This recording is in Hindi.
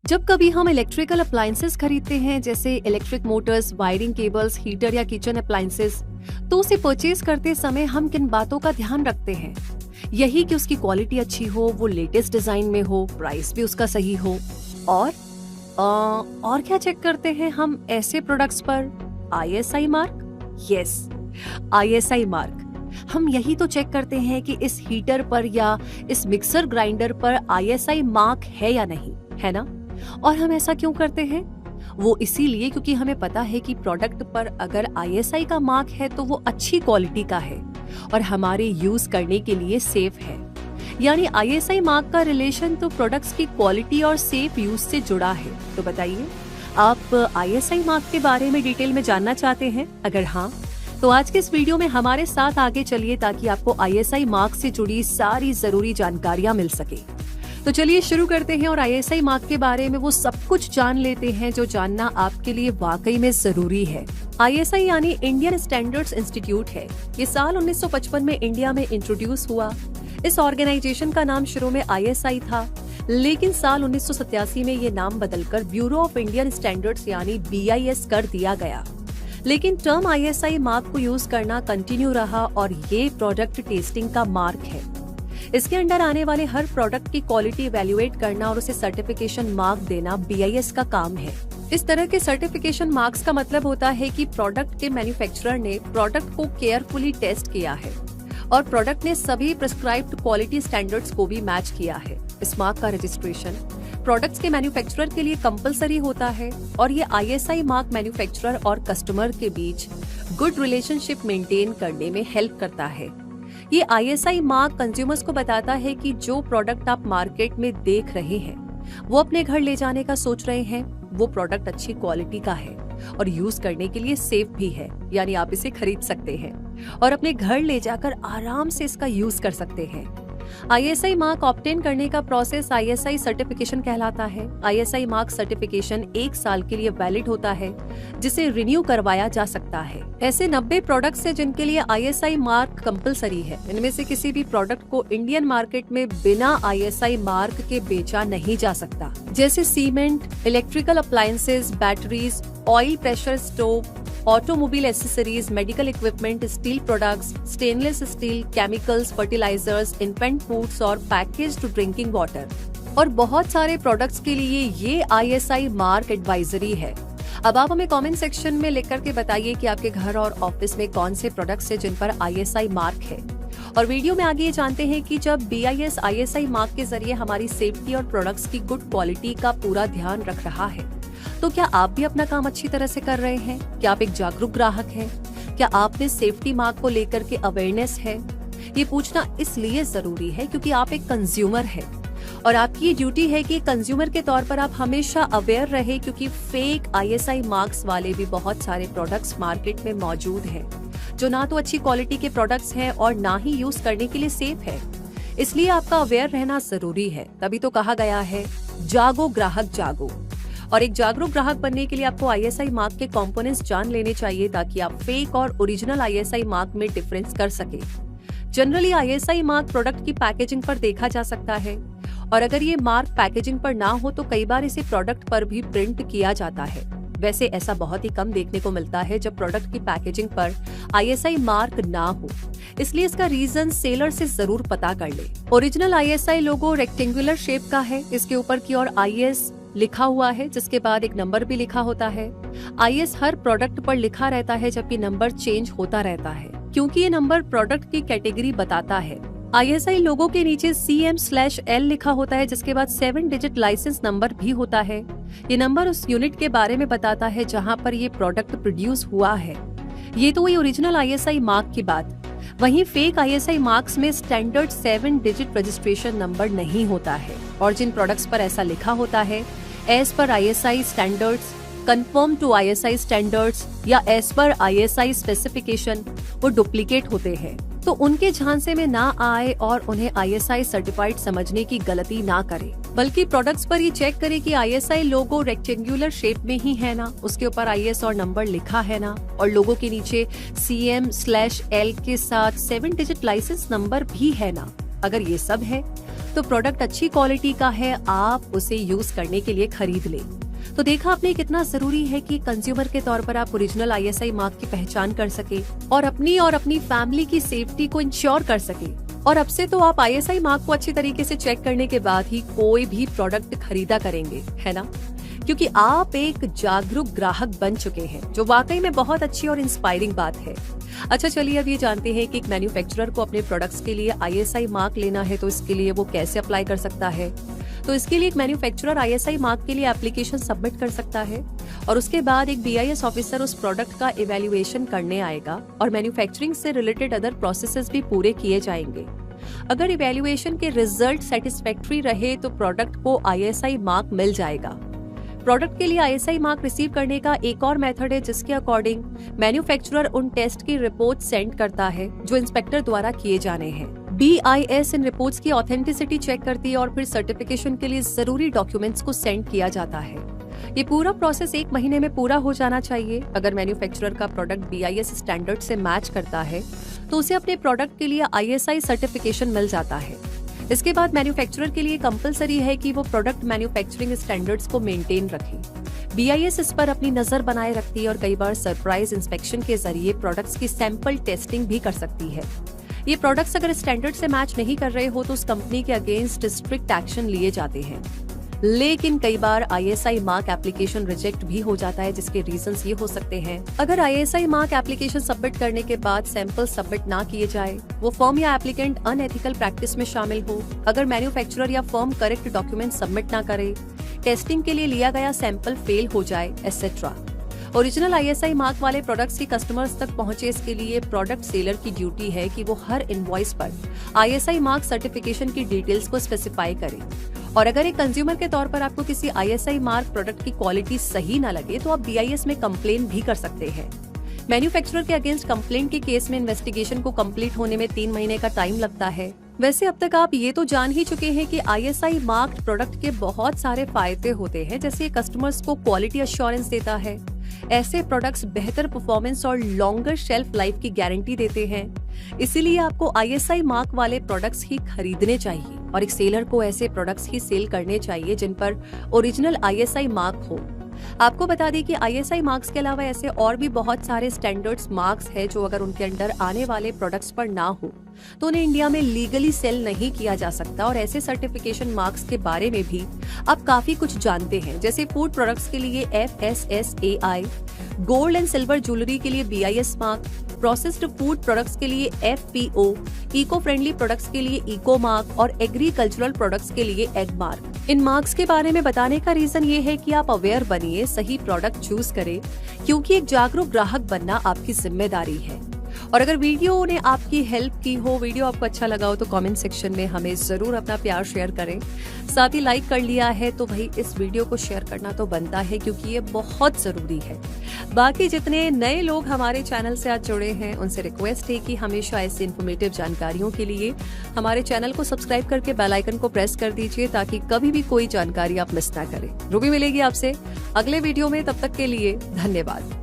जब कभी हम इलेक्ट्रिकल अप्लायंसेस खरीदते हैं जैसे electric Motors, wiring cables, heater या किचन अप्लायंसेस, तो उसे परचेज करते समय हम किन बातों का ध्यान रखते हैं? यही कि उसकी क्वालिटी अच्छी हो, वो लेटेस्ट डिजाइन में हो, प्राइस भी उसका सही हो और और क्या चेक करते हैं हम ऐसे प्रोडक्ट्स पर? ISI mark. Yes, ISI mark. हम यही तो चेक करते हैं कि इस हीटर पर या इस मिक्सर ग्राइंडर पर ISI मार्क है या नहीं, है ना? और हम ऐसा क्यों करते हैं? वो इसीलिए क्योंकि हमें पता है कि प्रोडक्ट पर अगर ISI का मार्क है तो वो अच्छी क्वालिटी का है और हमारे यूज करने के लिए सेफ है। यानी ISI मार्क का रिलेशन तो प्रोडक्ट्स की क्वालिटी और सेफ यूज से जुड़ा है। तो बताइए, आप ISI मार्क के बारे में डिटेल में जानना चाहते हैं? अगर हाँ, तो आज के इस वीडियो में हमारे साथ आगे चलिए ताकि आपको ISI मार्क से जुड़ी सारी जरूरी जानकारियां मिल सके। तो चलिए शुरू करते हैं और ISI मार्क के बारे में वो सब कुछ जान लेते हैं जो जानना आपके लिए वाकई में जरूरी है। ISI यानी इंडियन स्टैंडर्ड्स इंस्टीट्यूट है। ये साल 1955 में इंडिया में इंट्रोड्यूस हुआ। इस ऑर्गेनाइजेशन का नाम शुरू में ISI था, लेकिन साल 1987 में ये नाम बदलकर ब्यूरो ऑफ इंडियन स्टैंडर्ड्स यानी BIS कर दिया गया। लेकिन टर्म ISI मार्क को यूज करना कंटिन्यू रहा और ये प्रोडक्ट टेस्टिंग का मार्क है। इसके अंडर आने वाले हर प्रोडक्ट की क्वालिटी इवैल्यूएट करना और उसे सर्टिफिकेशन मार्क देना BIS का काम है। इस तरह के सर्टिफिकेशन मार्क्स का मतलब होता है कि प्रोडक्ट के मैन्युफैक्चरर ने प्रोडक्ट को केयरफुली टेस्ट किया है और प्रोडक्ट ने सभी प्रिस्क्राइब्ड क्वालिटी स्टैंडर्ड्स को भी मैच किया है। इस मार्क का रजिस्ट्रेशन प्रोडक्ट्स के मैन्युफैक्चरर के लिए कंपलसरी होता है और ये ISI मार्क मैन्युफैक्चरर और कस्टमर के बीच गुड रिलेशनशिप मेंटेन करने में हेल्प करता है। ये ISI मार्क कंज्यूमर्स को बताता है कि जो प्रोडक्ट आप मार्केट में देख रहे हैं, वो अपने घर ले जाने का सोच रहे हैं, वो प्रोडक्ट अच्छी क्वालिटी का है और यूज करने के लिए सेफ भी है। यानी आप इसे खरीद सकते हैं और अपने घर ले जाकर आराम से इसका यूज कर सकते हैं। ISI मार्क ऑब्टेन करने का प्रोसेस ISI सर्टिफिकेशन कहलाता है। ISI मार्क सर्टिफिकेशन 1 साल के लिए वैलिड होता है, जिसे रिन्यू करवाया जा सकता है। ऐसे 90 प्रोडक्ट्स हैं जिनके लिए ISI मार्क कंपलसरी है। इनमें से किसी भी प्रोडक्ट को इंडियन मार्केट में बिना ISI मार्क के बेचा नहीं जा सकता, जैसे cement, electrical appliances, batteries, oil pressure stove, automobile accessories, medical equipment, steel products, stainless steel, chemicals, fertilisers, infant foods और पैकेज्ड ड्रिंकिंग वाटर और बहुत सारे प्रोडक्ट्स के लिए ये ISI मार्क एडवाइजरी है। अब आप हमें कमेंट सेक्शन में लिख करके बताइए कि आपके घर और ऑफिस में कौन से प्रोडक्ट्स हैं जिन पर ISI मार्क है। और वीडियो में आगे ये जानते हैं कि जब BIS ISI मार्क के जरिए हमारी सेफ्टी और प्रोडक्ट्स की गुड क्वालिटी का पूरा ध्यान रख रहा है, तो क्या आप भी अपना काम अच्छी तरह से कर रहे हैं? क्या आप एक जागरूक ग्राहक हैं? क्या आप में सेफ्टी मार्क को लेकर के अवेयरनेस है? ये पूछना इसलिए जरूरी है क्योंकि आप एक कंज्यूमर हैं और आपकी ये ड्यूटी है कि कंज्यूमर के तौर पर आप हमेशा अवेयर रहे, क्योंकि फेक ISI मार्क्स वाले भी बहुत सारे प्रोडक्ट्स मार्केट में मौजूद हैं जो ना तो अच्छी क्वालिटी के प्रोडक्ट्स हैं और ना ही यूज करने के लिए सेफ है। इसलिए आपका अवेयर रहना जरूरी है। तभी तो कहा गया है, जागो ग्राहक जागो। और एक जागरूक ग्राहक बनने के लिए आपको ISI मार्क के कंपोनेंट्स जान लेने चाहिए ताकि आप फेक और ओरिजिनल ISI मार्क में डिफरेंस कर सके। जनरली ISI मार्क प्रोडक्ट की पैकेजिंग पर देखा जा सकता है और अगर ये मार्क पैकेजिंग पर ना हो तो कई बार इसे प्रोडक्ट पर भी प्रिंट किया जाता है। वैसे ऐसा बहुत ही कम देखने को मिलता है जब प्रोडक्ट की पैकेजिंग पर ISI मार्क ना हो, इसलिए इसका रीजन सेलर से जरूर पता कर ले। ओरिजिनल ISI लोगो रेक्टेंगुलर शेप का है। इसके ऊपर की ओर IS लिखा हुआ है, जिसके बाद एक नंबर भी लिखा होता है। IS हर प्रोडक्ट पर लिखा रहता है जबकि नंबर चेंज होता रहता है, क्योंकि ये नंबर प्रोडक्ट की कैटेगरी बताता है। ISI लोगो के नीचे CM/L लिखा होता है, जिसके बाद 7 डिजिट लाइसेंस नंबर भी होता है। ये नंबर उस यूनिट के बारे में बताता है जहां पर ये प्रोडक्ट प्रोड्यूस हुआ है। ये तो हुई ओरिजिनल ISI मार्क की बात। वहीं फेक ISI मार्क्स में स्टैंडर्ड 7 डिजिट रजिस्ट्रेशन नंबर नहीं होता है और जिन प्रोडक्ट्स पर ऐसा लिखा होता है as per ISI standards, conform to ISI standards या एज पर ISI स्पेसिफिकेशन, वो डुप्लीकेट होते हैं। तो उनके झांसे में ना आए और उन्हें ISI सर्टिफाइड समझने की गलती ना करें, बल्कि प्रोडक्ट्स पर ये चेक करें कि ISI लोगो रेक्टेंगुलर शेप में ही है ना, उसके ऊपर IS और नंबर लिखा है ना, और लोगो के नीचे CM/L के साथ 7 डिजिट लाइसेंस नंबर भी है ना। अगर ये सब है तो प्रोडक्ट अच्छी क्वालिटी का है, आप उसे यूज करने के लिए खरीद लें। तो देखा आपने कितना जरूरी है कि कंज्यूमर के तौर पर आप ओरिजिनल ISI मार्क की पहचान कर सके और अपनी फैमिली की सेफ्टी को इंश्योर कर सके। और अब से तो आप ISI मार्क को अच्छी तरीके से चेक करने के बाद ही कोई भी प्रोडक्ट खरीदा करेंगे, है ना? क्योंकि आप एक जागरूक ग्राहक बन चुके हैं, जो वाकई में बहुत अच्छी और इंस्पायरिंग बात है। अच्छा, चलिए अब ये जानते हैं कि एक मैन्युफैक्चरर को अपने प्रोडक्ट्स के लिए ISI मार्क लेना है तो इसके लिए वो कैसे अप्लाई कर सकता है। तो इसके लिए एक मैन्युफैक्चरर ISI मार्क के लिए एप्लीकेशन सबमिट कर सकता है और उसके बाद एक BIS ऑफिसर उस प्रोडक्ट का इवैल्यूएशन करने आएगा और मैन्युफैक्चरिंग से रिलेटेड अदर प्रोसेसेस भी पूरे किए जाएंगे। अगर इवैल्यूएशन के रिजल्ट सेटिस्फैक्टरी रहे तो प्रोडक्ट को ISI मार्क मिल जाएगा। प्रोडक्ट के लिए ISI मार्क रिसीव करने का एक और मेथड है जिसके अकॉर्डिंग मैन्युफैक्चरर उन टेस्ट की रिपोर्ट सेंड करता है जो इंस्पेक्टर द्वारा किए जाने हैं। BIS इन रिपोर्ट्स की ऑथेंटिसिटी चेक करती है और फिर सर्टिफिकेशन के लिए जरूरी डॉक्यूमेंट्स को सेंड किया जाता है। ये पूरा प्रोसेस 1 महीने में पूरा हो जाना चाहिए। अगर मैन्युफैक्चरर का प्रोडक्ट BIS स्टैंडर्ड से मैच करता है तो उसे अपने प्रोडक्ट के लिए ISI सर्टिफिकेशन मिल जाता है। इसके बाद मैन्युफैक्चरर के लिए कंपलसरी है कि वो प्रोडक्ट मैन्युफैक्चरिंग स्टैंडर्ड्स को मेंटेन रखे। BIS इस पर अपनी नजर बनाए रखती है और कई बार सरप्राइज इंस्पेक्शन के जरिए प्रोडक्ट्स की सैंपल टेस्टिंग भी कर सकती है। ये प्रोडक्ट्स अगर स्टैंडर्ड से मैच नहीं कर रहे हो तो उस कंपनी के अगेंस्ट स्ट्रिक्ट एक्शन लिए जाते हैं। लेकिन कई बार ISI मार्क एप्लीकेशन रिजेक्ट भी हो जाता है, जिसके रीजंस ये हो सकते हैं। अगर ISI मार्क एप्लीकेशन सबमिट करने के बाद सैंपल सबमिट ना किए जाए, वो फर्म या एप्लीकेंट अनएथिकल प्रैक्टिस में शामिल हो, अगर मैन्युफैक्चरर या फर्म करेक्ट डॉक्यूमेंट सबमिट ना करे, टेस्टिंग के लिए लिया गया सैंपल फेल हो जाए, एटसेट्रा। ओरिजिनल ISI मार्क वाले प्रोडक्ट्स की कस्टमर्स तक पहुंचे, इसके लिए प्रोडक्ट सेलर की ड्यूटी है कि वो हर इनवॉइस पर ISI मार्क सर्टिफिकेशन की डिटेल्स को स्पेसिफाई करे। और अगर एक कंज्यूमर के तौर पर आपको किसी ISI मार्क प्रोडक्ट की क्वालिटी सही ना लगे तो आप BIS में कंप्लेन भी कर सकते हैं। मैन्युफैक्चरर के अगेंस्ट कंप्लेंट के केस में इन्वेस्टिगेशन को कंप्लीट होने में 3 महीने का टाइम लगता है। वैसे अब तक आप ये तो जान ही चुके हैं कि ISI मार्क्ड प्रोडक्ट के बहुत सारे फायदे होते हैं, जैसे कस्टमर्स को क्वालिटी अश्योरेंस देता है। ऐसे प्रोडक्ट्स बेहतर परफॉर्मेंस और लॉन्गर शेल्फ लाइफ की गारंटी देते हैं। इसीलिए आपको ISI मार्क वाले प्रोडक्ट्स ही खरीदने चाहिए और एक सेलर को ऐसे प्रोडक्ट्स ही सेल करने चाहिए जिन पर ओरिजिनल ISI मार्क हो। आपको बता दें कि ISI मार्क्स के अलावा ऐसे और भी बहुत सारे स्टैंडर्ड्स मार्क्स हैं जो अगर उनके अंडर आने वाले प्रोडक्ट्स पर ना हो तो उन्हें इंडिया में लीगली सेल नहीं किया जा सकता। और ऐसे सर्टिफिकेशन मार्क्स के बारे में भी आप काफी कुछ जानते हैं, जैसे फूड प्रोडक्ट्स के लिए FSSAI, gold and silver jewellery के लिए BIS mark, processed food products के लिए FPO, इको फ्रेंडली प्रोडक्ट्स के लिए इको मार्क और एग्रीकल्चरल प्रोडक्ट्स के लिए एग मार्क। इन मार्क्स के बारे में बताने का रीजन ये है कि आप अवेयर बनिए, सही प्रोडक्ट चूज करें, क्योंकि एक जागरूक ग्राहक बनना आपकी जिम्मेदारी है। और अगर वीडियो ने आपकी हेल्प की हो, वीडियो आपको अच्छा लगा हो तो कमेंट सेक्शन में हमें जरूर अपना प्यार शेयर करें। साथ ही लाइक कर लिया है तो भाई इस वीडियो को शेयर करना तो बनता है, क्योंकि ये बहुत जरूरी है। बाकी जितने नए लोग हमारे चैनल से आज जुड़े हैं उनसे रिक्वेस्ट है कि हमेशा ऐसी इन्फॉर्मेटिव जानकारियों के लिए हमारे चैनल को सब्सक्राइब करके बेल आइकन को प्रेस कर दीजिए, ताकि कभी भी कोई जानकारी आप मिस ना करें। रूबी मिलेगी आपसे अगले वीडियो में, तब तक के लिए धन्यवाद।